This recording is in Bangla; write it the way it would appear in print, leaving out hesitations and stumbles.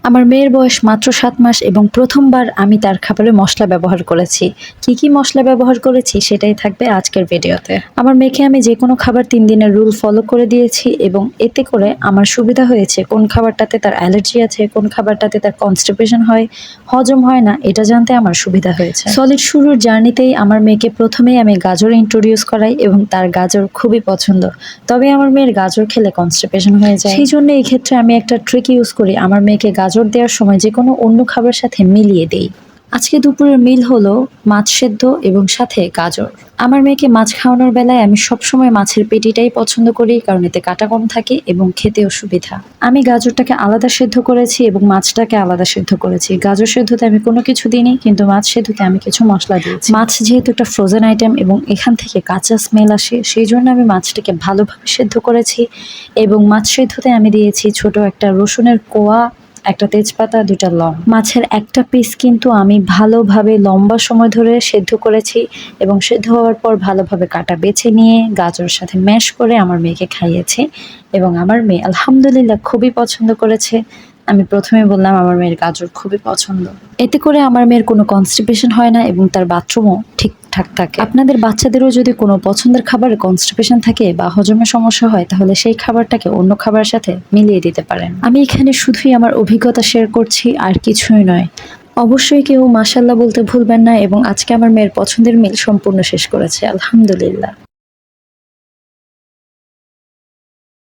আমার মেয়ের বয়স মাত্র ৭ মাস এবং প্রথমবার আমি তার খাবারে মসলা ব্যবহার করেছি। কি মসলা ব্যবহার করেছি সেটাই থাকবে আজকের ভিডিওতে। আমার মেয়েকে আমি যেকোনো খাবার ৩ দিনের রুল ফলো করে দিয়েছি এবং এতে করে আমার সুবিধা হয়েছে কোন খাবারটাতে তার অ্যালার্জি আছে, কোন খাবারটাতে তার কনস্টিপেশন হয়, হজম হয় না এটা জানতে আমার সুবিধা হয়েছে। সলিড শুরুর জার্নিতেই আমার মেয়েকে প্রথমেই আমি গাজর ইন্ট্রোডিউস করাই এবং তার গাজর খুবই পছন্দ। তবে আমার মেয়ের গাজর খেলে কনস্টিপেশন হয়ে যায়। সেই জন্য এই ক্ষেত্রে আমি একটা ট্রিক ইউজ করি, আমার মেয়েকে গাজর দেওয়ার সময় যেকোনো অন্য খাবারের সাথে মিলিয়ে দেই। আজকে দুপুরের মিল হলো মাছ সেদ্ধ এবং সাথে গাজর। আমার মেয়েকে মাছ খাওয়ানোর বেলায় আমি সবসময় মাছের পেটিটাই পছন্দ করি, কারণ এতে কাঁটা কম থাকে এবং খেতেও সুবিধা। আমি গাজরটাকে আলাদা সেদ্ধ করেছি এবং মাছটাকে আলাদা সেদ্ধ করেছি। গাজর সেদ্ধতে আমি কোনো কিছু দিইনি, কিন্তু মাছ সেদ্ধতে আমি কিছু মশলা দিয়েছি। মাছ যেহেতু একটা ফ্রোজেন আইটেম এবং এখান থেকে কাঁচা স্মেল আসে, সেই জন্য আমি মাছটাকে ভালোভাবে সেদ্ধ করেছি এবং মাছ সেদ্ধতে আমি দিয়েছি ছোট একটা রসুনের কোয়া, একটা তেজপাতা, ২টা লং। মাছের একটা পিস কিন্তু আমি ভালোভাবে লম্বা সময় ধরে সেদ্ধ করেছি এবং সেদ্ধ হওয়ার পর ভালোভাবে কাটা বেছে নিয়ে গাজরের সাথে ম্যাশ করে আমার মেয়েকে খাইয়েছি এবং আমার মেয়ে আলহামদুলিল্লাহ খুবই পছন্দ করেছে। আমি প্রথমে বললাম আমার মেয়ের গাজর খুবই পছন্দ। এতে করে আমার মেয়ের কোনো কনস্টিপেশন হয় না এবং তার বাথরুমও ঠিকঠাক থাকে। আপনাদের বাচ্চাদেরও যদি কোনো পছন্দের খাবারে কনস্টিপেশন থাকে বা হজমের সমস্যা হয়, তাহলে সেই খাবারটাকে অন্য খাবারের সাথে মিলিয়ে দিতে পারেন। আমি এখানে শুধুই আমার অভিজ্ঞতা শেয়ার করছি, আর কিছুই নয়। অবশ্যই কেউ মাশাআল্লাহ বলতে ভুলবেন না এবং আজকে আমার মেয়ের পছন্দের মিল সম্পূর্ণ শেষ করেছে আলহামদুলিল্লাহ।